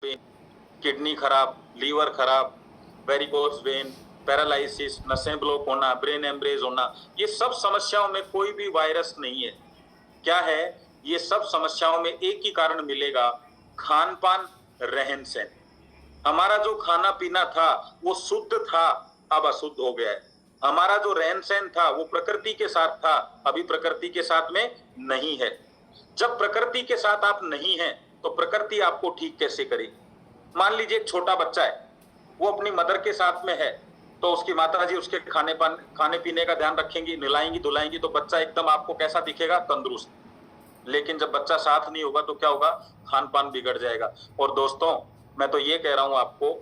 Pen, kidney खराब, liver खराब, varicose vein, paralysis, नसें ब्लॉक होना, ब्रेन एम्ब्रेज होना, ये सब समस्याओं में कोई भी वायरस नहीं है। क्या है? ये सब समस्याओं में एक ही कारण मिलेगा, खान-पान, रहन-सहन। हमारा जो खाना-पीना था, वो शुद्ध था, अब अशुद्ध हो गया है। हमारा जो रहन-सहन था, वो प्रकृति के साथ था, अभी प्रकृति के साथ में नहीं है। जब प्रकृति के साथ आप नहीं हैं, तो प्रकृति आपको ठीक कैसे करेगी? मान लीजिए एक छोटा बच्चा है, वो अपनी मदर के साथ में है, तो उसकी माताजी उसके खाने-पीने का ध्यान रखेंगी, नहलाएँगी, धुलाएँगी, तो बच्चा एकदम आपको कैसा दिखेगा? तंदुरुस्त। लेकिन जब बच्चा साथ नहीं होगा तो क्या होगा? खान-पान बिगड़ जाएगा। और दोस्तों, मैं तो ये कह रहा हूँ आपको,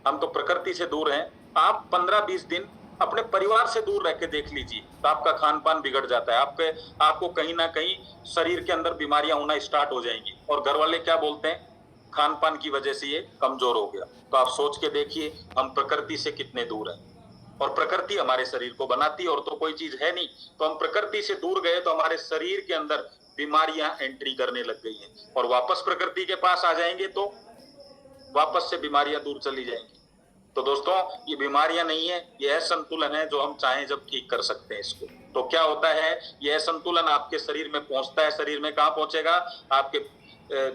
हम तो प्रकृति से दूर हैं, आप 15-20 दिन अपने परिवार से दूर रह के देख लीजिए, तो आपका खान-पान बिगड़ जाता है। आपको कहीं न कहीं शरीर के अंदर बीमारियाँ होना स्टार्ट हो जाएँगी। और घरवाले क्या बोलते हैं? खान-पान की वजह से ये कमज़ोर हो गया। तो आप सोच के देखिए, हम प्रकृति से कितने दूर हैं। और प्रकृति हमारे शरीर को बनाती है और तो कोई चीज है नहीं। तो हम प्रकृति से दूर गए तो हमारे शरीर के अंदर बीमारियां एंट्री करने लग गई हैं, और वापस प्रकृति के पास आ जाएंगे तो वापस से बीमारियां दूर चली जाएंगी। तो दोस्तों, ये बीमारियां नहीं है, ये असंतुलन है जो हम चाहें जब ठीक कर सकते हैं इसको। तो क्या होता है, ये असंतुलन आपके शरीर में पहुंचता है। शरीर में कहां पहुंचेगा? आपके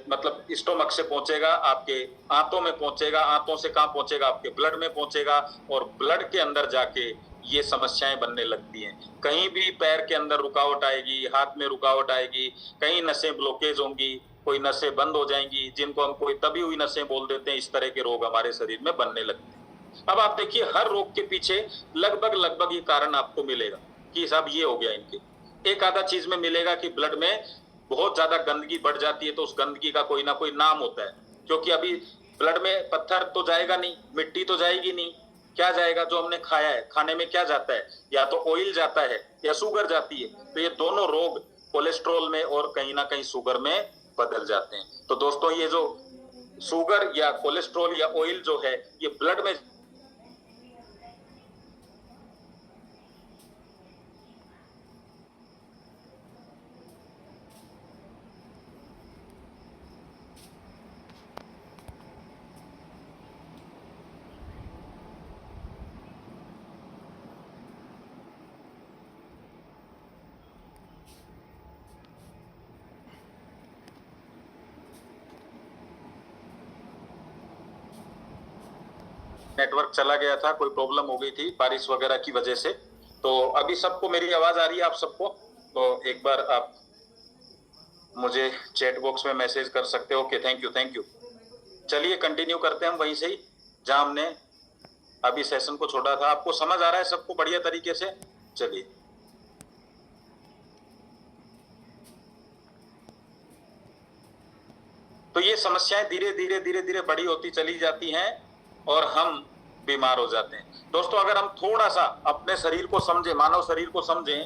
मतलब स्टोमक से पहुंचेगा, आपके आंतों में पहुंचेगा, आंतों से कहां पहुंचेगा? आपके ब्लड में पहुंचेगा, और ब्लड के अंदर जाके ये समस्याएं बनने लगती हैं। कहीं भी पैर के अंदर रुकावट आएगी, हाथ में रुकावट आएगी, कहीं नसें ब्लॉकेज होंगी, कोई नसें बंद हो जाएंगी, जिनको हम कोई दबी हुई नसें बोल देते हैं। इस तरह के रोग हमारे शरीर में बनने लगते हैं। अब आप देखिए, हर रोग के पीछे लगभग ये कारण आपको मिलेगा कि साहब ये हो गया इनके। एक आधा चीज में मिलेगा कि ब्लड में बहुत ज्यादा गंदगी बढ़ जाती है, तो उस गंदगी का कोई ना कोई नाम होता है। क्योंकि अभी ब्लड में पत्थर तो जाएगा नहीं, मिट्टी तो जाएगी नहीं, क्या जाएगा? जो हमने खाया है। खाने में क्या जाता है? या तो ऑयल जाता है या शुगर जाती है। तो ये दोनों रोग कोलेस्ट्रॉल में और कहीं ना कहीं शुगर में बदल जाते हैं। तो दोस्तों, ये जो शुगर या कोलेस्ट्रॉल या ऑयल जो है, ये ब्लड में नेटवर्क चला गया था, कोई प्रॉब्लम हो गई थी बारिश वगैरह की वजह से। तो अभी सबको मेरी आवाज आ रही है? आप सबको? तो एक बार आप मुझे चैट बॉक्स में मैसेज कर सकते हो। Okay, thank you, thank you. चलिए कंटिन्यू करते हैं हम वहीं से ही जहां हमने अभी सेशन को छोड़ा था। आपको समझ आ रहा है सबको बढ़िया तरीके से? चलिए। तो ये समस्याएं धीरे धीरे बड़ी होती चली जाती हैं और हम बीमार हो जाते हैं। दोस्तों, अगर हम थोड़ा सा अपने शरीर को समझें, मानव शरीर को समझें,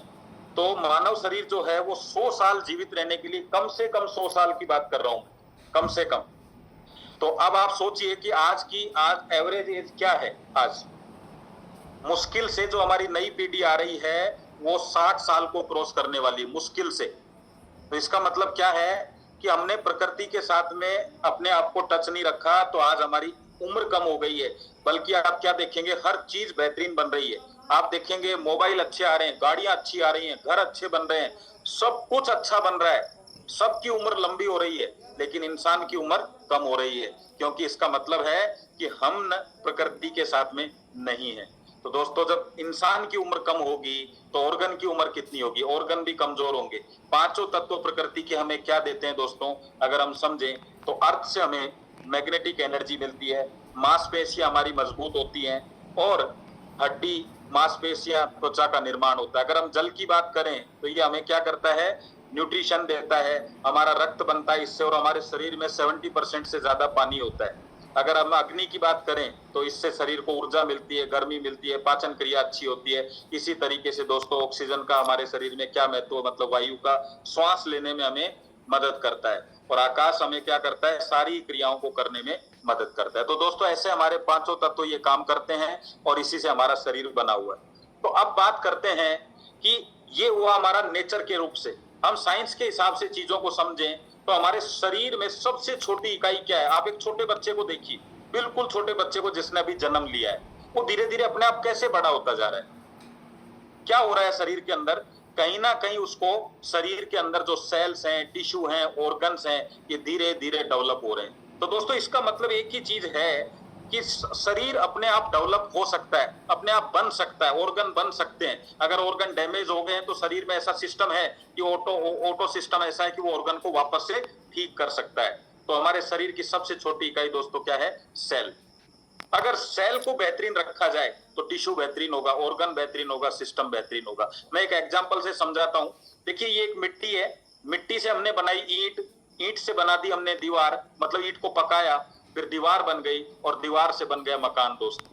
तो मानव शरीर जो है वो 100 साल जीवित रहने के लिए, कम से कम 100 साल की बात कर रहा हूं, कम से कम। तो अब आप सोचिए कि आज एवरेज एज क्या है? आज मुश्किल से जो हमारी नई पीढ़ी आ रही है वो 60 साल को क्रॉस करने वाली, मुश्किल से। तो इसका मतलब क्या है कि हमने प्रकृति के साथ में अपने आप को टच नहीं रखा, तो आज हमारी उम्र कम हो गई है। बल्कि आप क्या देखेंगे, हर चीज बेहतरीन बन रही है। आप देखेंगे मोबाइल अच्छे आ रहे हैं, गाड़ियां अच्छी आ रही हैं, घर अच्छे बन रहे हैं, सब कुछ अच्छा बन रहा है, सबकी उम्र लंबी हो रही है, लेकिन इंसान की उम्र कम हो रही है। क्योंकि इसका मतलब है कि हम न प्रकृति के साथ में नहीं है। तो दोस्तों, जब इंसान की उम्र कम होगी तो ऑर्गन की उम्र कितनी होगी? ऑर्गन भी कमजोर होंगे। पांचों तत्व प्रकृति के हमें क्या देते हैं दोस्तों? अगर हम समझें तो अर्थ से हमें मैग्नेटिक एनर्जी मिलती है, मांसपेशियां हमारी मजबूत होती हैं, और हड्डी, मांसपेशियां, त्वचा का निर्माण होता है। अगर हम जल की बात करें तो ये हमें क्या करता है? न्यूट्रिशन देता है, हमारा रक्त बनता है इससे, और हमारे शरीर में 70% से ज्यादा पानी होता है। अगर हम अग्नि की बात करें तो इससे शरीर को ऊर्जा मिलती है, गर्मी मिलती है, पाचन क्रिया अच्छी होती है। इसी तरीके से दोस्तों, ऑक्सीजन का हमारे शरीर में क्या महत्व, मतलब वायु का श्वास लेने में हमें मदद करता है। और आकाश हमें क्या करता है? सारी क्रियाओं को करने में मदद करता है। तो दोस्तों, ऐसे हमारे पांचों तत्व ये काम करते हैं और इसी से हमारा शरीर बना हुआ है। तो अब बात करते हैं कि ये हुआ हमारा नेचर के रूप से। हम साइंस के हिसाब से चीजों को समझें तो हमारे शरीर में सबसे छोटी इकाई क्या है? आप एक छोटे बच्चे को देखिए, बिल्कुल छोटे बच्चे को जिसने अभी जन्म लिया है, वो धीरे धीरे अपने आप कैसे बड़ा होता जा रहा है? क्या हो रहा है शरीर के अंदर? कहीं ना कहीं उसको शरीर के अंदर जो सेल्स हैं, टिश्यू हैं, ऑर्गन्स हैं, ये धीरे धीरे डेवलप हो रहे हैं। तो दोस्तों इसका मतलब एक ही चीज है कि शरीर अपने आप डेवलप हो सकता है, अपने आप बन सकता है, ऑर्गन बन सकते हैं। अगर ऑर्गन डैमेज हो गए हैं तो शरीर में ऐसा सिस्टम है कि ऑटो सिस्टम ऐसा है कि वो ऑर्गन को वापस से ठीक कर सकता है। तो हमारे शरीर की सबसे छोटी इकाई दोस्तों क्या है? सेल। अगर सेल को बेहतरीन रखा जाए तो टिश्यू बेहतरीन होगा, ऑर्गन बेहतरीन होगा, सिस्टम बेहतरीन होगा। मैं एक एग्जांपल से समझाता हूं। देखिए ये एक मिट्टी है, मिट्टी से हमने बनाई ईंट, ईंट से बना दी हमने दीवार, मतलब ईंट को पकाया, फिर दीवार बन गई और दीवार से बन गया मकान। दोस्त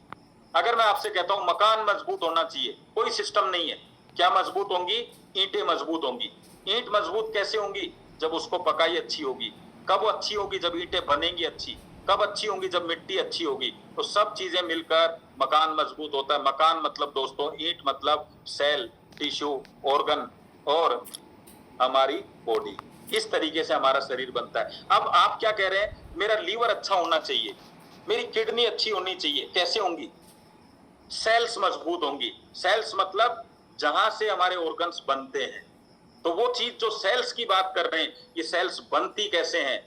अगर मैं आपसे कहता हूं मकान मजबूत होना चाहिए, कोई सिस्टम नहीं है, क्या मजबूत होंगी? ईंटें मजबूत होंगी। ईंट मजबूत कैसे होंगी? जब उसको पकाई अच्छी होगी। कब अच्छी होगी? जब ईंटें बनेंगी अच्छी। कब अच्छी होंगी? जब मिट्टी अच्छी होगी। तो सब चीजें मिलकर मकान मजबूत होता है। मकान मतलब दोस्तों ईंट मतलब सेल, टिश्यू, ऑर्गन और हमारी बॉडी। इस तरीके से हमारा शरीर बनता है। अब आप क्या कह रहे हैं? मेरा लीवर अच्छा होना चाहिए, मेरी किडनी अच्छी होनी चाहिए। कैसे होंगी? सेल्स मजबूत होंगी। सेल्स मतलब जहां से हमारे ऑर्गन्स बनते हैं। तो वो चीज जो सेल्स की बात कर रहे हैं, ये सेल्स बनती कैसे हैं?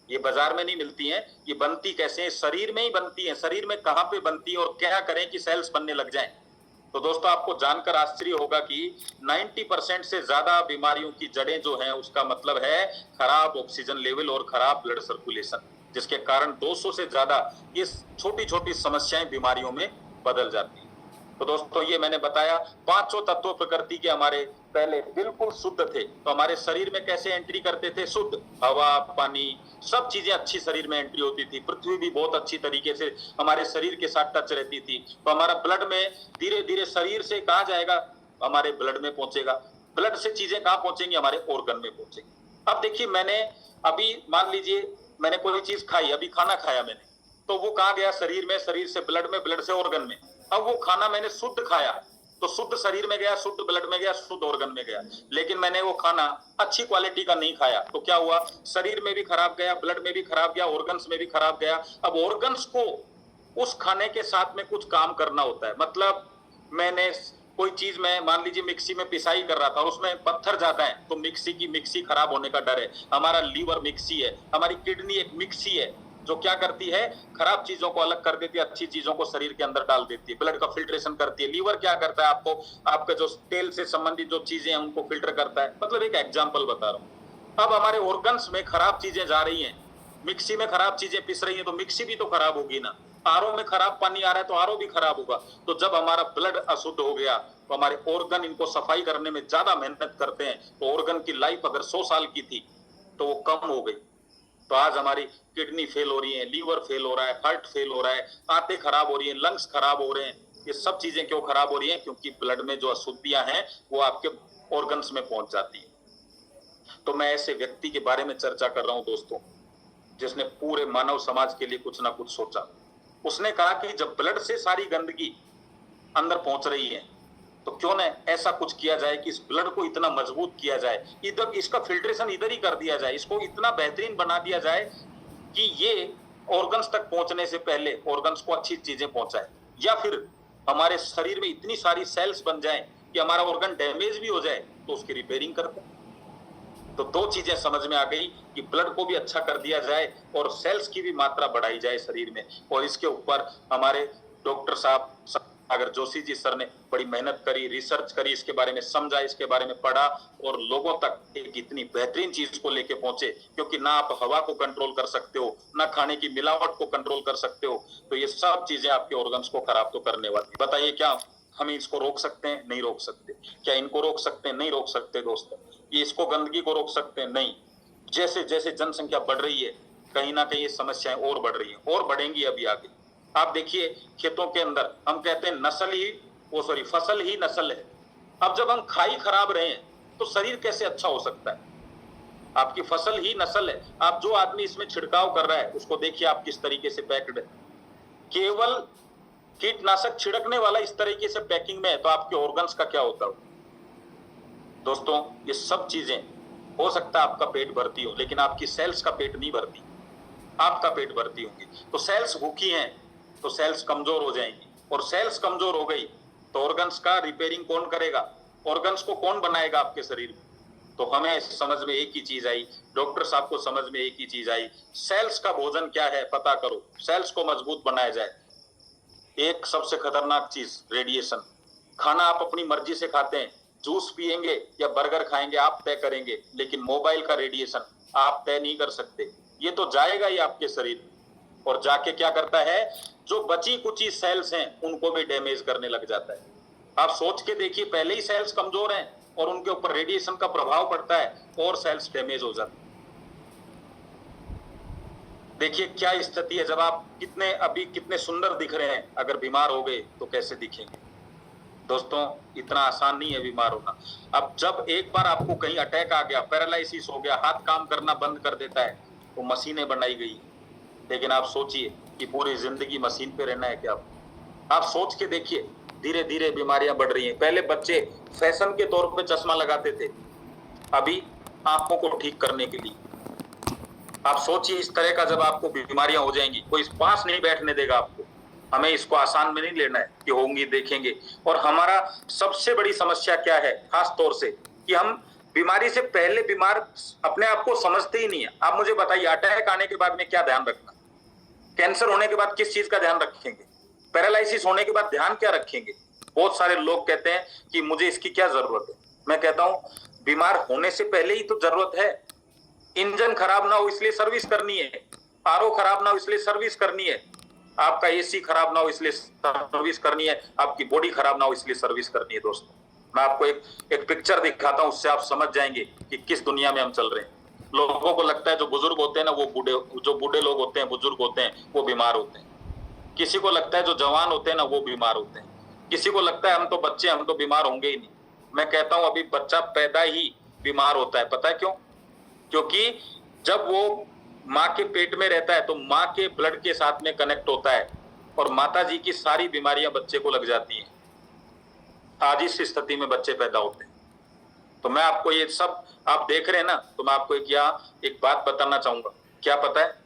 ये बाजार में नहीं मिलती हैं, ये बनती कैसे हैं? शरीर में ही बनती हैं। शरीर में कहां पे बनती है और क्या करें कि सेल्स बनने लग जाएं? तो दोस्तों आपको जानकर आश्चर्य होगा कि 90% से ज्यादा बीमारियों की जड़ें जो हैं उसका मतलब है खराब ऑक्सीजन लेवल और खराब ब्लड सर्कुलेशन, जिसके कारण 200 से ज्यादा ये छोटी छोटी समस्याएं बीमारियों में बदल जाती हैं। तो दोस्तों ये मैंने बताया पांचों तत्व प्रकृति के हमारे पहले बिल्कुल शुद्ध थे। तो हमारे शरीर में कैसे एंट्री करते थे? शुद्ध हवा, पानी, सब चीजें अच्छी शरीर में एंट्री होती थी। पृथ्वी भी बहुत अच्छी तरीके से हमारे शरीर के साथ टच रहती थी। तो हमारा ब्लड में धीरे धीरे शरीर से कहा जाएगा, हमारे ब्लड में पहुंचेगा। ब्लड से चीजें कहां पहुंचेंगी? हमारे ऑर्गन में पहुंचेंगी। अब देखिए मैंने अभी मान लीजिए मैंने कोई चीज खाई, अभी खाना खाया मैंने, तो वो कहां गया? शरीर में, शरीर से ब्लड में, ब्लड से ऑर्गन में। अब वो खाना मैंने शुद्ध खाया तो शुद्ध शरीर में गया, शुद्ध ब्लड में गया, शुद्ध ऑर्गन में गया। लेकिन मैंने वो खाना अच्छी क्वालिटी का नहीं खाया तो क्या हुआ? शरीर में भी खराब गया, ब्लड में भी खराब गया, ऑर्गन्स में भी खराब गया। अब ऑर्गन्स को उस खाने के साथ में कुछ काम करना होता है। मतलब मैंने कोई चीज में मान लीजिए मिक्सी में पिसाई कर रहा था और उसमें पत्थर जाता है तो मिक्सी खराब होने का डर है। हमारा लीवर मिक्सी है, हमारी किडनी एक मिक्सी है जो क्या करती है? खराब चीजों को अलग कर देती है, अच्छी चीजों को शरीर के अंदर डाल देती है, ब्लड का फिल्ट्रेशन करती है। लीवर क्या करता है? आपको आपके जो तेल से संबंधित जो चीजें हैं उनको फिल्टर करता है। मतलब एक एग्जांपल बता रहा हूं। अब हमारे ऑर्गन्स में खराब चीजें जा रही हैं, मिक्सी में खराब चीजें पिस रही हैं, तो मिक्सी भी तो खराब होगी ना। आरओ में खराब पानी आ रहा है तो आरओ भी खराब होगा। तो जब हमारा ब्लड अशुद्ध हो गया तो हमारे ऑर्गन इनको सफाई करने में ज्यादा मेहनत करते हैं। तो ऑर्गन की लाइफ अगर 100 साल की थी तो वो कम हो गई। तो आज हमारी किडनी फेल हो रही है, लीवर फेल हो रहा है, हार्ट फेल हो रहा है, आंतें खराब हो रही है, लंग्स खराब हो रहे हैं। ये सब चीजें क्यों खराब हो रही हैं? क्योंकि ब्लड में जो अशुद्धियां हैं वो आपके ऑर्गन्स में पहुंच जाती है। तो मैं ऐसे व्यक्ति के बारे में चर्चा कर रहा हूं दोस्तों, जिसने पूरे मानव समाज के लिए कुछ ना कुछ सोचा। उसने कहा कि जब ब्लड से सारी गंदगी अंदर पहुंच रही है तो क्यों न ऐसा कुछ किया जाए कि इस ब्लड को इतना मजबूत किया जाए, इधर इसका फिल्ट्रेशन इधर ही कर दिया जाए, इसको इतना बेहतरीन बना दिया जाए कि ये ऑर्गन्स तक पहुंचने से पहले ऑर्गन्स को अच्छी चीजें पहुंचाए। या फिर हमारे शरीर में इतनी सारी सेल्स बन जाए कि हमारा ऑर्गन डैमेज भी हो जाए तो उसकी रिपेयरिंग कर दे। तो दो चीजें समझ में आ गई कि ब्लड को भी अच्छा कर दिया जाए और सेल्स की भी मात्रा बढ़ाई जाए शरीर में। और इसके ऊपर हमारे डॉक्टर साहब सागर जोशी जी सर ने बड़ी मेहनत करी, रिसर्च करी, इसके बारे में समझा, इसके बारे में पढ़ा और लोगों तक एक इतनी बेहतरीन चीज को लेके पहुंचे। क्योंकि ना आप हवा को कंट्रोल कर सकते हो, ना खाने की मिलावट को कंट्रोल कर सकते हो, तो ये सब चीजें आपके ऑर्गन्स को खराब तो करने वाली। बताइए क्या हम इसको रोक सकते हैं? नहीं रोक सकते। क्या इनको रोक सकते हैं? नहीं रोक सकते दोस्तों। ये इसको गंदगी को रोक सकते हैं? नहीं। जैसे जैसे जनसंख्या बढ़ रही है कहीं ना कहीं ये समस्याएं और बढ़ रही हैं और बढ़ेंगी अभी आगे। आप देखिए खेतों के अंदर हम कहते हैं फसल ही नस्ल है। अब जब हम खाई खराब रहे हैं तो शरीर कैसे अच्छा हो सकता है? आपकी फसल ही नस्ल है। आप जो आदमी इसमें छिड़काव कर रहा है उसको देखिए आप किस तरीके से पैक्ड है। केवल कीटनाशक छिड़कने वाला इस तरीके से पैकिंग में है तो आपके ऑर्गन्स का क्या होता है? दोस्तों ये सब चीजें हो सकता है आपका पेट भरती हो, लेकिन आपकी सेल्स का पेट नहीं भरती, आपका पेट भरती होगी। तो सेल्स भूखी हैं तो सेल्स कमजोर हो जाएंगी, और सेल्स कमजोर हो गई तो ऑर्गन्स का रिपेयरिंग कौन करेगा, ऑर्गन्स को कौन बनाएगा आपके शरीर में। तो हमें समझ में एक ही चीज आई, डॉक्टर साहब को समझ में एक ही चीज आई, सेल्स का भोजन क्या है पता करो, सेल्स को मजबूत बनाया जाए। एक सबसे खतरनाक चीज रेडिएशन। खाना आप अपनी मर्जी से खाते हैं, जूस पिएंगे या बर्गर खाएंगे आप तय करेंगे, लेकिन मोबाइल का रेडिएशन आप तय नहीं कर सकते। ये तो जाएगा ही आपके शरीर में, और जाके क्या करता है, जो बची कुची सेल्स हैं उनको भी डैमेज करने लग जाता है। आप सोच के देखिए, पहले ही सेल्स कमजोर हैं और उनके ऊपर रेडिएशन का प्रभाव पड़ता है और सेल्स डैमेज हो जाती है। देखिए क्या स्थिति है, जब आप कितने सुंदर दिख रहे हैं, अगर बीमार हो गए तो कैसे दिखेंगे। दोस्तों इतना आसान नहीं है बीमार होना। अब जब एक बार आपको कहीं अटैक आ गया, पैरालिसिस हो गया, हाथ काम करना बंद कर देता है, तो मशीनें बनाई गई। लेकिन आप सोचिए कि पूरी जिंदगी मशीन पे रहना है क्या। आप सोच के देखिए, धीरे धीरे बीमारियां बढ़ रही हैं। पहले बच्चे फैशन के तौर पे चश्मा लगाते थे, अभी आंखों को ठीक करने के लिए। आप सोचिए इस तरह का जब आपको बीमारियां हो जाएंगी, कोई पास नहीं बैठने देगा आपको। हमें इसको आसान में नहीं लेना है कि होंगी देखेंगे। और हमारा सबसे बड़ी समस्या क्या है, खास तौर से, कि हम बीमारी से पहले बीमार अपने आप को समझते ही नहीं है। आप मुझे बताइए, अटैक आने के बाद में क्या ध्यान रखना, कैंसर होने के बाद किस चीज का ध्यान रखेंगे, पैरालिसिस होने के बाद ध्यान क्या रखेंगे। बहुत सारे लोग कहते हैं कि मुझे इसकी क्या जरूरत है। मैं कहता हूं बीमार होने से पहले ही तो जरूरत है। इंजन खराब ना हो इसलिए सर्विस करनी है, आरओ खराब ना हो इसलिए सर्विस करनी है, आपका एसी खराब ना हो इसलिए सर्विस करनी है, आपकी बॉडी खराब ना हो इसलिए सर्विस करनी है। दोस्तों मैं आपको एक पिक्चर दिखाता हूं, उससे आप समझ जाएंगे कि किस दुनिया में हम चल रहे हैं। लोगों को लगता है जो बुजुर्ग होते हैं ना, जो बूढ़े लोग होते हैं, बुजुर्ग होते हैं, वो बीमार होते हैं। किसी को लगता है जो जवान होते हैं ना वो बीमार होते हैं। किसी को लगता है हम तो बच्चे, हम तो बीमार होंगे ही नहीं। मैं कहता हूं अभी बच्चा पैदा ही बीमार होता है। पता है क्यों? क्योंकि जब वो माँ के पेट में रहता है तो माँ के ब्लड के साथ में कनेक्ट होता है, और माता जी की सारी बीमारियां बच्चे को लग जाती हैं। आज इस स्थिति में बच्चे पैदा होते हैं। तो मैं आपको ये सब आप देख रहे हैं ना, तो मैं आपको एक बात बताना चाहूंगा। क्या पता है,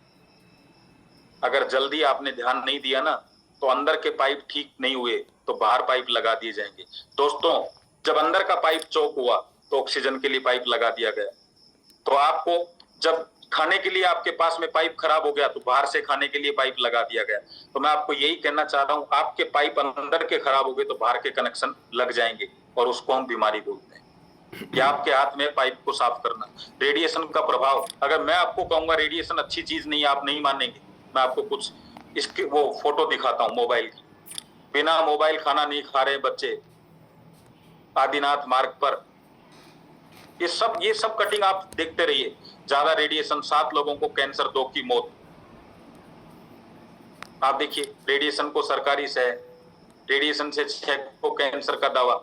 अगर जल्दी आपने ध्यान नहीं दिया ना, तो अंदर के पाइप ठीक नहीं हुए तो बाहर पाइप लगा दिए जाएंगे। दोस्तों जब अंदर का पाइप चौक हुआ तो ऑक्सीजन के लिए पाइप लगा दिया गया। तो आपको जब खाने के लिए आपके पास में पाइप खराब हो गया तो बाहर से खाने के लिए पाइप लगा दिया गया। तो मैं आपको यही कहना चाह रहा हूं, आपके पाइप अंदर के खराब हो गए तो बाहर के कनेक्शन लग जाएंगे, और उसको हम बीमारी बोलते हैं। या आपके हाथ में पाइप को साफ करना। रेडिएशन का प्रभाव, अगर मैं आपको कहूंगा रेडिएशन अच्छी चीज नहीं है, आप नहीं मानेंगे। मैं आपको कुछ इसकी वो फोटो दिखाता हूं मोबाइल की। बिना मोबाइल खाना नहीं खा रहे बच्चे आदिनाथ मार्ग पर। ये सब कटिंग आप देखते रहिए। ज्यादा रेडिएशन, 7 लोगों को कैंसर, 2 की मौत। आप देखिए रेडिएशन को सरकारी से, रेडिएशन से 6 को कैंसर का दावा।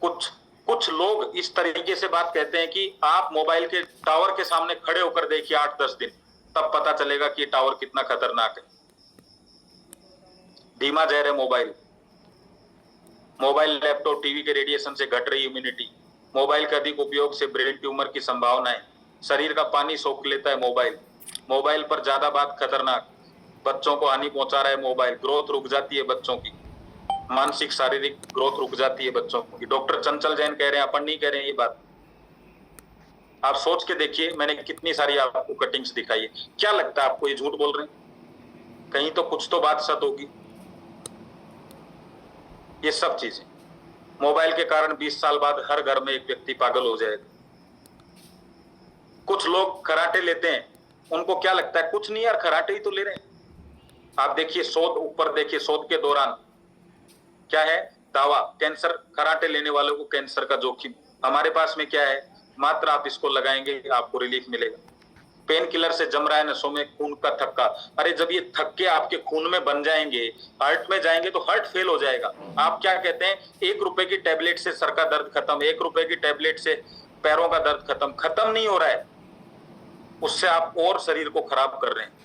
कुछ लोग इस तरीके से बात कहते हैं कि आप मोबाइल के टावर के सामने खड़े होकर देखिए 8-10 दिन, तब पता चलेगा कि टावर कितना खतरनाक है। धीमा जहर है मोबाइल। मोबाइल, लैपटॉप, टीवी के रेडिएशन से घट रही इम्यूनिटी। मोबाइल के अधिक उपयोग से ब्रेन ट्यूमर की संभावना है। शरीर का पानी सोख लेता है मोबाइल। मोबाइल पर ज्यादा बात खतरनाक। बच्चों को हानि पहुंचा रहा है मोबाइल। ग्रोथ रुक जाती है बच्चों की, मानसिक शारीरिक ग्रोथ रुक जाती है बच्चों की। डॉक्टर चंचल जैन कह रहे हैं, अपन नहीं कह रहे हैं ये बात। आप सोच के देखिए, मैंने कितनी सारी आपको कटिंग्स दिखाई है। क्या लगता है आपको ये झूठ बोल रहे हैं? कहीं तो कुछ तो बात सच होगी। ये सब चीजें मोबाइल के कारण 20 साल बाद हर घर में एक व्यक्ति पागल हो जाएगा। कुछ लोग कराटे लेते हैं, उनको क्या लगता है कुछ नहीं यार, कराटे ही तो ले रहे हैं। आप देखिए शोध, ऊपर देखिए शोध के दौरान क्या है दावा, कैंसर, कराटे लेने वालों को कैंसर का जोखिम। हमारे पास में क्या है, मात्र आप इसको लगाएंगे आपको रिलीफ मिलेगा। पेन किलर से जम रहा है नसों में खून का थक्का। अरे जब ये थक्के आपके खून में बन जाएंगे, हार्ट में जाएंगे तो हार्ट फेल हो जाएगा। आप क्या कहते हैं, 1 रुपए की टैबलेट से सर का दर्द खत्म, 1 रुपए की टैबलेट से पैरों का दर्द खत्म। खत्म नहीं हो रहा है, उससे आप और शरीर को खराब कर रहे हैं।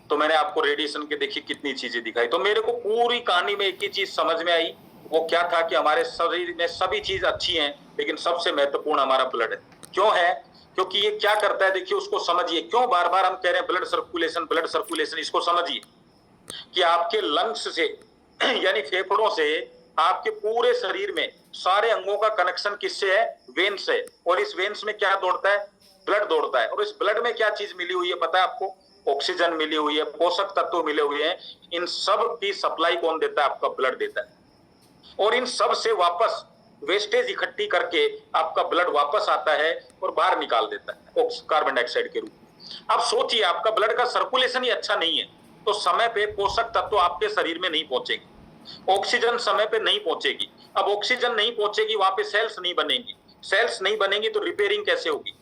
तो मैंने आपको रेडिएशन के देखिए कितनी चीजें दिखाई। तो मेरे को पूरी कहानी में एक ही चीज समझ में आई, वो क्या था कि हमारे शरीर में सभी चीज अच्छी हैं, लेकिन सबसे महत्वपूर्ण हमारा ब्लड है। क्यों है? क्योंकि ये क्या करता है, देखिए उसको समझिए। क्यों बार बार हम कह रहे हैं ब्लड सर्कुलेशन, ब्लड सर्कुलेशन? इसको समझिए कि आपके लंग्स से यानी फेफड़ों से आपके पूरे शरीर में सारे अंगों का कनेक्शन किससे है? वेन से। और इस वेन्स में क्या दौड़ता है? ब्लड दौड़ता है। और इस ब्लड में क्या चीज मिली हुई है पता है आपको? ऑक्सीजन मिली हुई है, पोषक तत्व मिले हुए हैं। इन सब की सप्लाई कौन देता है? आपका ब्लड देता है। और इन सब से वापस वेस्टेज इकट्ठी करके आपका ब्लड वापस आता है और बाहर निकाल देता है कार्बन डाइऑक्साइड के रूप में। अब सोचिए, आपका ब्लड का सर्कुलेशन ही अच्छा नहीं है तो समय पे पोषक तत्व आपके शरीर में नहीं पहुंचेगी, ऑक्सीजन समय पे नहीं पहुंचेगी। अब ऑक्सीजन नहीं पहुंचेगी, वहां पे सेल्स नहीं बनेंगी, सेल्स नहीं बनेंगी तो रिपेयरिंग कैसे होगी?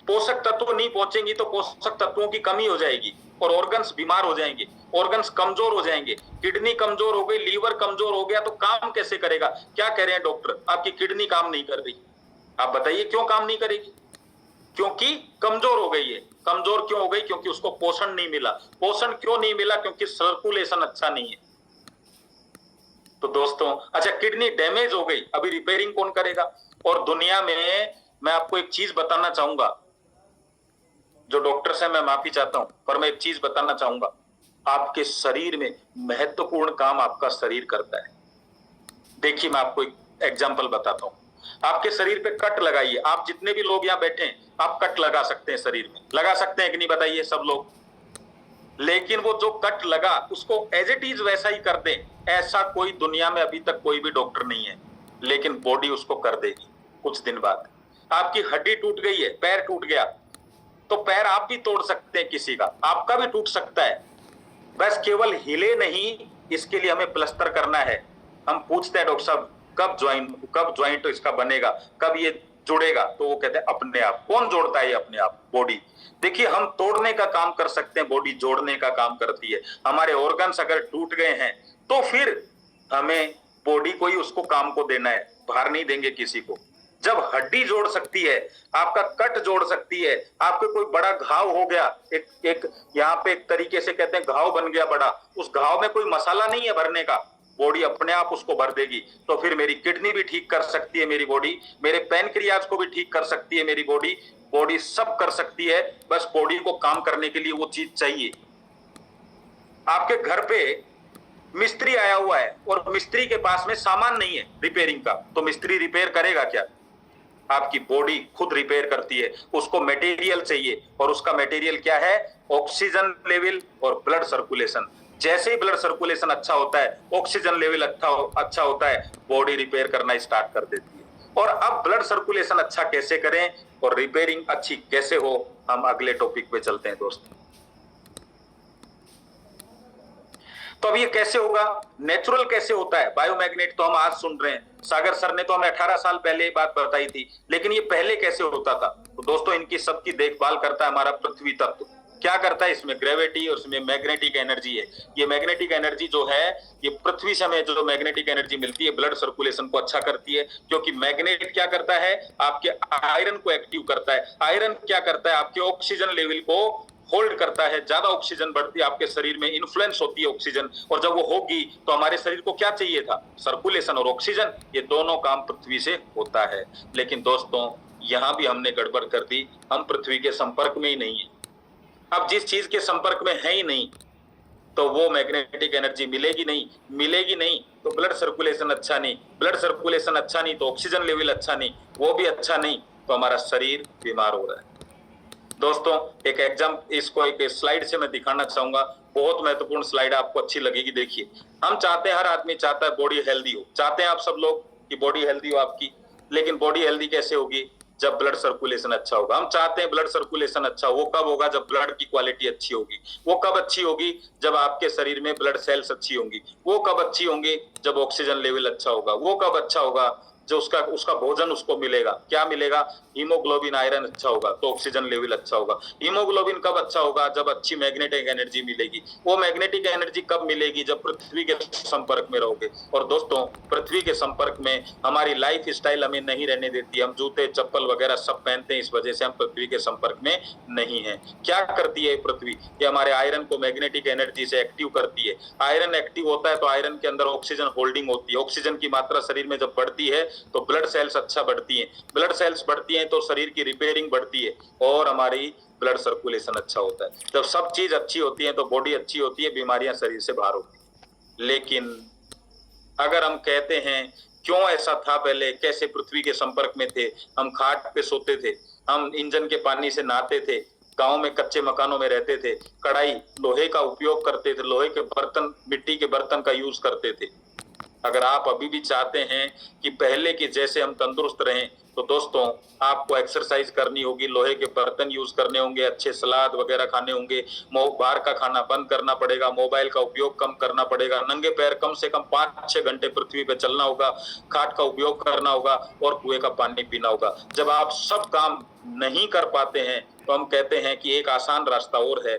पोषक तत्व नहीं पहुंचेंगी तो पोषक तत्वों की कमी हो जाएगी और ऑर्गन्स बीमार हो जाएंगे, ऑर्गन्स कमजोर हो जाएंगे। किडनी कमजोर हो गई, लीवर कमजोर हो गया तो काम कैसे करेगा? क्या कह रहे हैं डॉक्टर? आपकी किडनी काम नहीं कर रही। आप बताइए क्यों काम नहीं करेगी? क्योंकि कमजोर हो गई है। कमजोर क्यों हो गई? क्योंकि उसको पोषण नहीं मिला। पोषण क्यों नहीं मिला? क्योंकि सर्कुलेशन अच्छा नहीं है। तो दोस्तों, अच्छा किडनी डैमेज हो गई, अभी रिपेयरिंग कौन करेगा? और दुनिया में मैं आपको एक चीज बताना चाहूंगा, जो डॉक्टर से मैं माफी चाहता हूं, पर मैं एक चीज बताना चाहूंगा। आपके शरीर में महत्वपूर्ण काम आपका शरीर करता है। देखिए मैं आपको एक एग्जांपल बताता हूं। आपके शरीर पे कट लगाइए। आप जितने भी लोग यहाँ बैठे हैं, आप कट लगा सकते हैं शरीर में, लगा सकते हैं कि नहीं बताइए सब लोग? लेकिन वो जो कट लगा उसको एज इट इज वैसा ही कर दें, ऐसा कोई दुनिया में अभी तक कोई भी डॉक्टर नहीं है। लेकिन बॉडी उसको कर देगी कुछ दिन बाद। आपकी हड्डी टूट गई है, पैर टूट गया, तो पैर आप भी तोड़ सकते हैं किसी का, आपका भी टूट सकता है। बस केवल हिले नहीं, इसके लिए हमें प्लास्टर करना है। हम पूछते हैं डॉक्टर साहब कब ज्वाइंट इसका बनेगा, कब ये जुड़ेगा? तो वो कहते हैं अपने आप। कौन जोड़ता है ये अपने आप? बॉडी। देखिए हम तोड़ने का काम कर सकते हैं, बॉडी जोड़ने का काम करती है। हमारे ऑर्गन्स अगर टूट गए हैं तो फिर हमें बॉडी को ही उसको काम को देना है, बाहर नहीं देंगे किसी को। जब हड्डी जोड़ सकती है, आपका कट जोड़ सकती है, आपके कोई बड़ा घाव हो गया, एक यहाँ पे एक तरीके से कहते हैं घाव बन गया बड़ा, उस घाव में कोई मसाला नहीं है भरने का, बॉडी अपने आप उसको भर देगी। तो फिर मेरी किडनी भी ठीक कर सकती है मेरी बॉडी, मेरे पैनक्रियाज को भी ठीक कर सकती है मेरी बॉडी, बॉडी सब कर सकती है। बस बॉडी को काम करने के लिए वो चीज चाहिए। आपके घर पे मिस्त्री आया हुआ है और मिस्त्री के पास में सामान नहीं है रिपेयरिंग का, तो मिस्त्री रिपेयर करेगा क्या? आपकी बॉडी खुद रिपेयर करती है। उसको मटेरियल चाहिए, और उसका मटेरियल क्या है? ऑक्सीजन लेवल और ब्लड सर्कुलेशन। जैसे ही ब्लड सर्कुलेशन अच्छा होता है, ऑक्सीजन लेवल अच्छा होता है, बॉडी रिपेयर करना स्टार्ट कर देती है। और अब ब्लड सर्कुलेशन अच्छा कैसे करें और रिपेयरिंग अच्छी कैसे हो, हम अगले टॉपिक पे चलते हैं दोस्तों। तो अब ये कैसे होगा? नेचुरल कैसे होता है? बायोमैग्नेट तो हम आज सुन रहे हैं, सागर सर ने तो हमें 18 साल पहले ये बात बताई थी, लेकिन ये पहले कैसे होता था? तो दोस्तों इनकी सबकी देखभाल करता है हमारा पृथ्वी तत्व। क्या करता है? इसमें ग्रेविटी और इसमें मैग्नेटिक एनर्जी है। ये मैग्नेटिक एनर्जी जो है, ये पृथ्वी से हमें जो मैग्नेटिक एनर्जी मिलती है, ब्लड सर्कुलेशन को अच्छा करती है। क्योंकि मैग्नेट क्या करता है? आपके आयरन को एक्टिव करता है। आयरन क्या करता है? आपके ऑक्सीजन लेवल को होल्ड करता है। ज्यादा ऑक्सीजन बढ़ती है आपके शरीर में, इन्फ्लुएंस होती है ऑक्सीजन, और जब वो होगी तो हमारे शरीर को क्या चाहिए था? सर्कुलेशन और ऑक्सीजन। ये दोनों काम पृथ्वी से होता है। लेकिन दोस्तों यहां भी हमने गड़बड़ कर दी, हम पृथ्वी के संपर्क में ही नहीं है। अब जिस चीज के संपर्क में है ही नहीं, तो वो मैग्नेटिक एनर्जी मिलेगी नहीं तो ब्लड सर्कुलेशन अच्छा नहीं, ब्लड सर्कुलेशन अच्छा नहीं तो ऑक्सीजन लेवल अच्छा नहीं, वो भी अच्छा नहीं तो हमारा शरीर बीमार हो रहा है। दोस्तों इसको एक स्लाइड से मैं दिखाना चाहूंगा, बहुत महत्वपूर्ण स्लाइड, आपको अच्छी लगेगी। देखिए, हम चाहते हैं, हर आदमी चाहता है बॉडी हेल्दी हो, चाहते हैं आप सब लोग कि बॉडी हेल्दी हो आपकी। लेकिन बॉडी हेल्दी कैसे होगी? जब ब्लड सर्कुलेशन अच्छा होगा। हम चाहते हैं ब्लड सर्कुलेशन अच्छा, वो कब होगा? जब ब्लड की क्वालिटी अच्छी होगी। वो कब अच्छी होगी? जब आपके शरीर में ब्लड सेल्स अच्छी होंगी। वो कब अच्छी होंगी? जब ऑक्सीजन लेवल अच्छा होगा। वो कब अच्छा होगा? जो उसका उसका भोजन उसको मिलेगा, क्या मिलेगा? हीमोग्लोबिन, आयरन अच्छा होगा तो ऑक्सीजन लेवल अच्छा होगा। हीमोग्लोबिन कब अच्छा होगा? जब अच्छी मैग्नेटिक एनर्जी मिलेगी। वो मैग्नेटिक एनर्जी कब मिलेगी? जब पृथ्वी के संपर्क में रहोगे। और दोस्तों, पृथ्वी के संपर्क में हमारी लाइफ स्टाइल हमें नहीं रहने देती। हम जूते चप्पल वगैरह सब पहनते हैं, इस वजह से हम पृथ्वी के संपर्क में नहीं है। क्या करती है पृथ्वी? ये हमारे आयरन को मैग्नेटिक एनर्जी से एक्टिव करती है। आयरन एक्टिव होता है तो आयरन के अंदर ऑक्सीजन होल्डिंग होती है। ऑक्सीजन की मात्रा शरीर में जब बढ़ती है तो ब्लड सेल्स अच्छा बढ़ती है। ब्लड सेल्स बढ़ती हैं तो शरीर की रिपेयरिंग बढ़ती है और हमारी ब्लड सर्कुलेशन अच्छा होता है। जब सब चीज अच्छी होती है तो बॉडी अच्छी होती है, बीमारियां शरीर से बाहर होती है। लेकिन अगर हम कहते हैं क्यों ऐसा था, पहले कैसे पृथ्वी के संपर्क में थे, हम खाट पे सोते थे, हम इंजन के पानी से नहाते थे, गांव में कच्चे मकानों में रहते थे, कढ़ाई लोहे का उपयोग करते थे, लोहे के बर्तन, मिट्टी के बर्तन का यूज करते थे। अगर आप अभी भी चाहते हैं कि पहले के जैसे हम तंदुरुस्त रहें तो दोस्तों आपको एक्सरसाइज करनी होगी, लोहे के बर्तन यूज करने होंगे, अच्छे सलाद वगैरह खाने होंगे, बाहर का खाना बंद करना पड़ेगा, मोबाइल का उपयोग कम करना पड़ेगा, नंगे पैर कम से कम 5-6 घंटे पृथ्वी पे चलना होगा, खाट का उपयोग करना होगा और कुएं का पानी पीना होगा। जब आप सब काम नहीं कर पाते हैं तो हम कहते हैं कि एक आसान रास्ता और है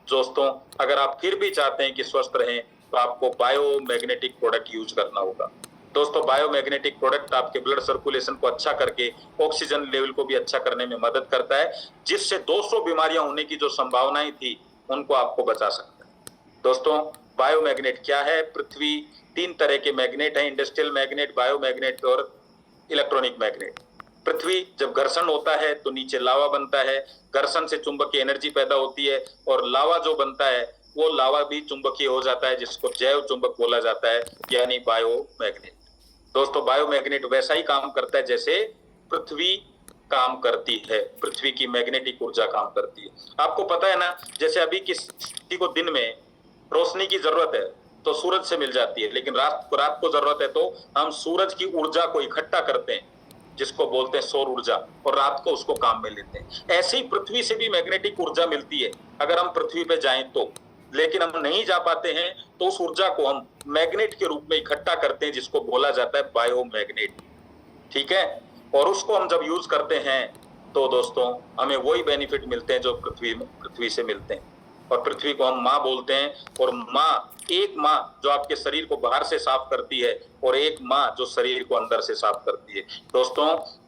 दोस्तों। अगर आप फिर भी चाहते हैं कि स्वस्थ रहें तो आपको बायोमैग्नेटिक प्रोडक्ट यूज करना होगा। दोस्तों, बायोमैग्नेटिक प्रोडक्ट आपके ब्लड सर्कुलेशन को अच्छा करके ऑक्सीजन लेवल को भी अच्छा करने में मदद करता है, जिससे 200 बीमारियां होने की जो संभावनाएं थी उनको आपको बचा सकता है। दोस्तों, बायोमैग्नेट क्या है? पृथ्वी 3 तरह के मैग्नेट है, इंडस्ट्रियल मैग्नेट, बायोमैग्नेट और इलेक्ट्रॉनिक मैग्नेट। पृथ्वी जब घर्षण होता है तो नीचे लावा बनता है, घर्षण से चुंबकीय एनर्जी पैदा होती है और लावा जो बनता है वो लावा भी चुंबकीय हो जाता है, जिसको जैव चुंबक बोला जाता है, यानी बायोमैग्नेट। दोस्तों, बायोमैग्नेट वैसा ही काम करता है जैसे पृथ्वी काम करती है, पृथ्वी की मैग्नेटिक ऊर्जा काम करती है। आपको पता है ना, जैसे अभी किसी को दिन में रोशनी की जरूरत है तो सूरज से मिल जाती है, लेकिन रात को जरूरत है तो हम सूरज की ऊर्जा को इकट्ठा करते हैं, जिसको बोलते हैं सौर ऊर्जा, और रात को उसको काम में लेते हैं। ऐसे ही पृथ्वी से भी मैग्नेटिक ऊर्जा मिलती है अगर हम पृथ्वी पे जाएं तो, लेकिन हम नहीं जा पाते हैं तो उस ऊर्जा को हम मैग्नेट के रूप में इकट्ठा करते हैं, जिसको बोला जाता है बायोमैग्नेट। ठीक है? और उसको हम जब यूज करते हैं तो दोस्तों हमें वही बेनिफिट मिलते हैं जो पृथ्वी से मिलते हैं। और पृथ्वी को हम माँ बोलते हैं, और माँ, एक माँ जो आपके शरीर को बाहर से साफ करती है और एक माँ जो शरीर को अंदर से साफ करती है। दोस्तों,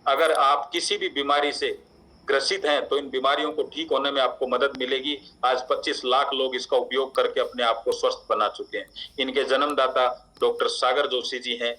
अगर आप किसी भी बीमारी से ग्रसित हैं तो इन बीमारियों को ठीक होने में आपको मदद मिलेगी। आज 25 लाख लोग इसका उपयोग करके अपने आप को स्वस्थ बना चुके हैं। इनके जन्मदाता डॉक्टर सागर जोशी जी हैं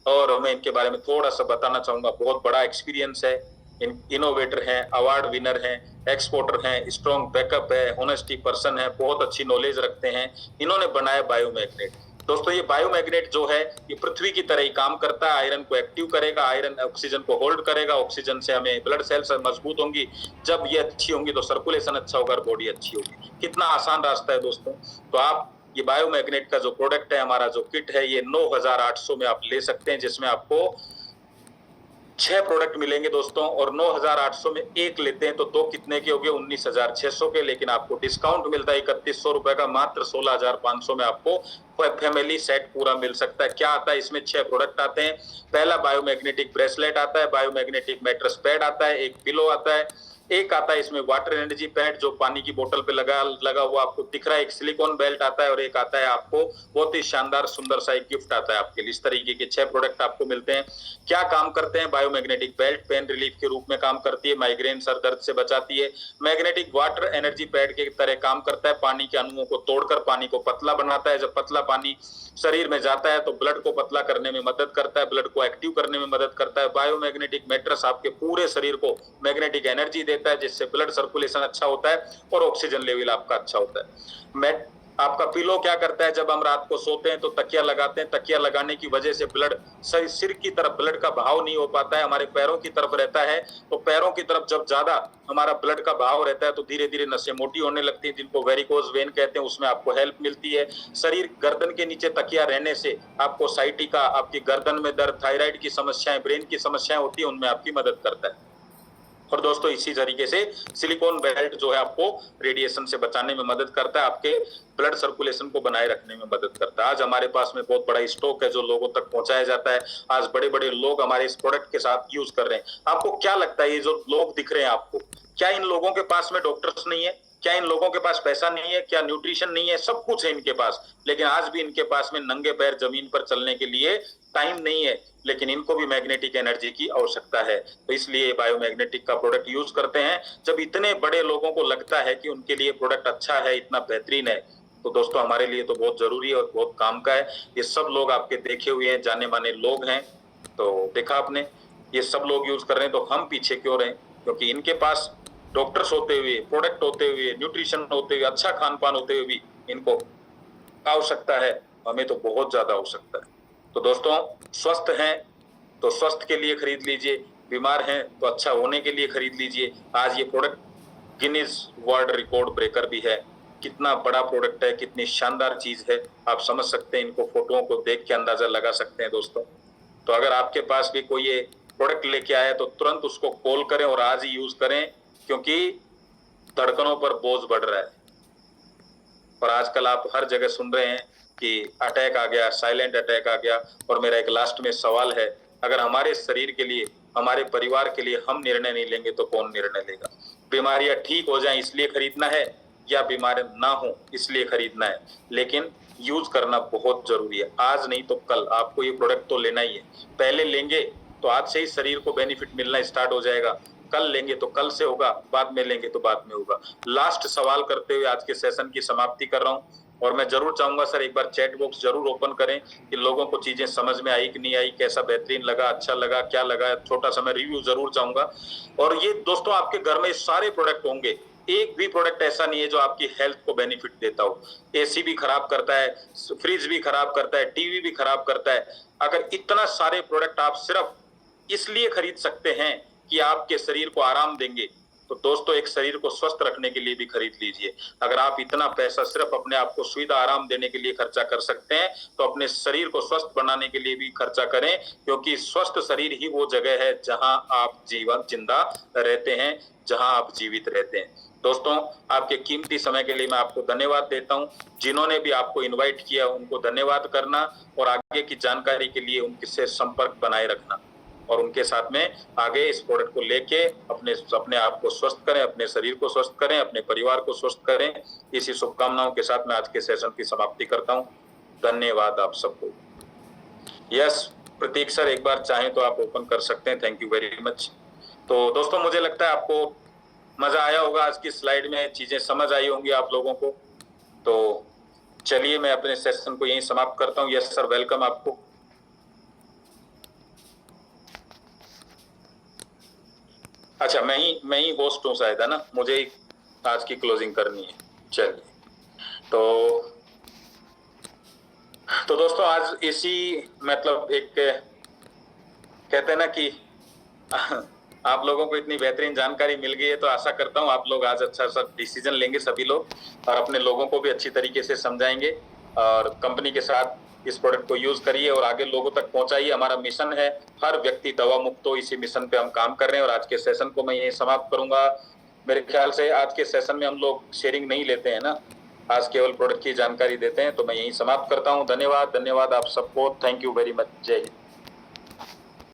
और मैं इनके बारे में थोड़ा सा बताना चाहूंगा। बहुत बड़ा एक्सपीरियंस है, इनोवेटर हैं, अवार्ड विनर हैं, एक्सपोर्टर हैं, स्ट्रॉन्ग बैकअप है, ऑनेस्टी पर्सन है, बहुत अच्छी नॉलेज रखते हैं। इन्होंने बनाया बायोमैग्नेट। दोस्तों, ये बायोमैग्नेट जो है ये पृथ्वी की तरह ही काम करता है। आयरन को एक्टिव करेगा, आयरन ऑक्सीजन को होल्ड करेगा, ऑक्सीजन से हमें ब्लड सेल्स मजबूत होंगी, जब ये अच्छी होंगी तो सर्कुलेशन अच्छा होगा और बॉडी अच्छी होगी। कितना आसान रास्ता है दोस्तों। तो आप ये बायोमैग्नेट का जो प्रोडक्ट है, हमारा जो किट है, ये 9800 में आप ले सकते हैं, जिसमें आपको 6 प्रोडक्ट मिलेंगे दोस्तों। और 9800 में एक लेते हैं तो 2 कितने के हो गए? 19600 के। लेकिन आपको डिस्काउंट मिलता है 3100 रुपए का, मात्र 16500 में आपको फैमिली सेट पूरा मिल सकता है। क्या आता है इसमें? 6 प्रोडक्ट आते हैं। पहला बायोमैग्नेटिक ब्रेसलेट आता है, बायोमैग्नेटिक मैट्रेस पैड आता है, एक पिलो आता है, एक आता है इसमें वाटर एनर्जी पैड जो पानी की बोतल पे लगा हुआ आपको दिख रहा है, एक सिलिकॉन बेल्ट आता है और एक आता है आपको बहुत ही शानदार सुंदर सा एक गिफ्ट आता है आपके लिए। इस तरीके के 6 प्रोडक्ट आपको मिलते हैं। क्या काम करते हैं? बायोमैग्नेटिक बेल्ट पेन रिलीफ के रूप में काम करती है, माइग्रेन सर दर्द से बचाती है। मैग्नेटिक वाटर एनर्जी पैड के तरह काम करता है, पानी के अणुओं को तोड़कर पानी को पतला बनाता है। जब पतला पानी शरीर में जाता है तो ब्लड को पतला करने में मदद करता है, ब्लड को एक्टिव करने में मदद करता है। बायोमैग्नेटिक मैट्रेस आपके पूरे शरीर को मैग्नेटिक एनर्जी देता है, जिससे ब्लड सर्कुलेशन अच्छा होता है और ऑक्सीजन लेवल आपका अच्छा होता है। आपका पिलो क्या करता है? जब हम रात को सोते हैं तो तकिया लगाते हैं, तकिया लगाने की वजह से ब्लड सिर की तरफ ब्लड का बहाव नहीं हो पाता है, हमारे पैरों की तरफ रहता है। तो पैरों की तरफ जब ज्यादा हमारा ब्लड का बहाव रहता है तो धीरे धीरे नसें मोटी होने लगती हैं, जिनको वेरिकोज वेन कहते हैं, उसमें आपको हेल्प मिलती है। शरीर गर्दन के नीचे तकिया रहने से आपको साइटिका, आपकी गर्दन में दर्द, थायराइड की समस्याएं, ब्रेन की समस्याएं होती है, उनमें आपकी मदद करता है। और दोस्तों इसी तरीके से सिलिकॉन बेल्ट जो है आपको रेडिएशन से बचाने में मदद करता है, आपके ब्लड सर्कुलेशन को बनाए रखने में मदद करता है। आज हमारे पास में बहुत बड़ा स्टॉक है जो लोगों तक पहुंचाया जाता है। आज बड़े बड़े लोग हमारे इस प्रोडक्ट के साथ यूज कर रहे हैं। आपको क्या लगता है ये जो लोग दिख रहे हैं आपको, क्या इन लोगों के पास में डॉक्टर्स नहीं है? क्या इन लोगों के पास पैसा नहीं है? क्या न्यूट्रिशन नहीं है? सब कुछ है इनके पास, लेकिन आज भी इनके पास में नंगे पैर जमीन पर चलने के लिए टाइम नहीं है। लेकिन इनको भी मैग्नेटिक एनर्जी की आवश्यकता है, तो इसलिए बायोमैग्नेटिक का प्रोडक्ट यूज करते हैं। जब इतने बड़े लोगों को लगता है कि उनके लिए प्रोडक्ट अच्छा है, इतना बेहतरीन है, तो दोस्तों हमारे लिए तो बहुत जरूरी है और बहुत काम का है। ये सब लोग आपके देखे हुए हैं, जाने माने लोग हैं। तो देखा आपने, ये सब लोग यूज कर रहे हैं, तो हम पीछे क्यों रहे? क्योंकि इनके पास डॉक्टर्स होते हुए, प्रोडक्ट होते हुए, न्यूट्रिशन होते हुए, अच्छा खान पान होते हुए भी इनको आवश्यकता है, हमें तो बहुत ज्यादा आवश्यकता है। तो दोस्तों स्वस्थ हैं तो स्वस्थ के लिए खरीद लीजिए, बीमार हैं तो अच्छा होने के लिए खरीद लीजिए। आज ये product Guinness world record breaker भी है। कितना बड़ा प्रोडक्ट है, कितनी शानदार चीज है, आप समझ सकते हैं, इनको फोटोओं को देख के अंदाजा लगा सकते हैं दोस्तों। तो अगर आपके पास भी कोई ये प्रोडक्ट लेके आया तो तुरंत उसको कॉल करें और आज ही यूज करें, क्योंकि धड़कनों पर बोझ बढ़ रहा है। और आजकल आप हर जगह सुन रहे हैं कि अटैक आ गया, साइलेंट अटैक आ गया। और मेरा एक लास्ट में सवाल है, अगर हमारे शरीर के लिए, हमारे परिवार के लिए हम निर्णय नहीं लेंगे तो कौन निर्णय लेगा? बीमारियां ठीक हो जाएं इसलिए खरीदना है, या बीमार ना हो इसलिए खरीदना है? लेकिन यूज करना बहुत जरूरी है। आज नहीं तो कल आपको ये प्रोडक्ट तो लेना ही है। पहले लेंगे तो आज से ही शरीर को बेनिफिट मिलना स्टार्ट हो जाएगा, कल लेंगे तो कल से होगा, बाद में लेंगे तो बाद में होगा। लास्ट सवाल करते हुए आज के सेशन की समाप्ति कर रहा हूं, और मैं जरूर चाहूंगा सर एक बार चैट बॉक्स जरूर ओपन करें कि लोगों को चीजें समझ में आई कि नहीं आई, कैसा बेहतरीन लगा, अच्छा लगा, क्या लगा, छोटा सा मैं रिव्यू जरूर चाहूंगा। और ये दोस्तों आपके घर में सारे प्रोडक्ट होंगे, एक भी प्रोडक्ट ऐसा नहीं है जो आपकी हेल्थ को बेनिफिट देता हो। एसी भी खराब करता है, फ्रिज भी खराब करता है, टीवी भी खराब करता है। अगर इतना सारे प्रोडक्ट आप सिर्फ इसलिए खरीद सकते हैं कि आपके शरीर को आराम देंगे, तो दोस्तों एक शरीर को स्वस्थ रखने के लिए भी खरीद लीजिए। अगर आप इतना पैसा सिर्फ अपने आप को सुविधा आराम देने के लिए खर्चा कर सकते हैं, तो अपने शरीर को स्वस्थ बनाने के लिए भी खर्चा करें, क्योंकि स्वस्थ शरीर ही वो जगह है जहां आप जीवन जिंदा रहते हैं, जहां आप जीवित रहते हैं। दोस्तों आपके कीमती समय के लिए मैं आपको धन्यवाद देता हूं। जिन्होंने भी आपको इनवाइट किया उनको धन्यवाद करना, और आगे की जानकारी के लिए उनसे संपर्क बनाए रखना, और उनके साथ में आगे इस प्रोडक्ट को लेके अपने आप को स्वस्थ करें, अपने शरीर को स्वस्थ करें, अपने परिवार को स्वस्थ करें। इसी शुभकामनाओं के साथ मैं आज के सेशन की समाप्ति करता हूं। धन्यवाद आप सबको। यस प्रतीक सर, एक बार चाहें तो आप ओपन कर सकते हैं। Thank you very much. तो दोस्तों मुझे लगता है आपको मजा आया होगा, आज की स्लाइड में चीजें समझ आई होंगी आप लोगों को। तो चलिए मैं अपने सेशन को यहीं समाप्त करता हूं। यस सर, वेलकम आपको। अच्छा मैं ही होस्ट हूँ शायद, है ना? मुझे ही आज की क्लोजिंग करनी है। चलिए तो दोस्तों आज इसी मतलब एक कहते हैं ना कि आप लोगों को इतनी बेहतरीन जानकारी मिल गई है, तो आशा करता हूँ आप लोग आज अच्छा सा डिसीजन लेंगे सभी लोग, और अपने लोगों को भी अच्छी तरीके से समझाएंगे, और कंपनी के साथ इस प्रोडक्ट को यूज करिए और आगे लोगों तक पहुंचाइए। हमारा मिशन है हर व्यक्ति दवा मुक्त हो, इसी मिशन पे हम काम कर रहे हैं। और आज के सेशन को मैं यही समाप्त करूंगा। मेरे ख्याल से आज के सेशन में हम लोग शेयरिंग नहीं लेते हैं ना, आज केवल प्रोडक्ट की जानकारी देते हैं। तो मैं यही समाप्त करता हूँ। धन्यवाद, धन्यवाद आप सबको। Thank you very much. जय हिंद।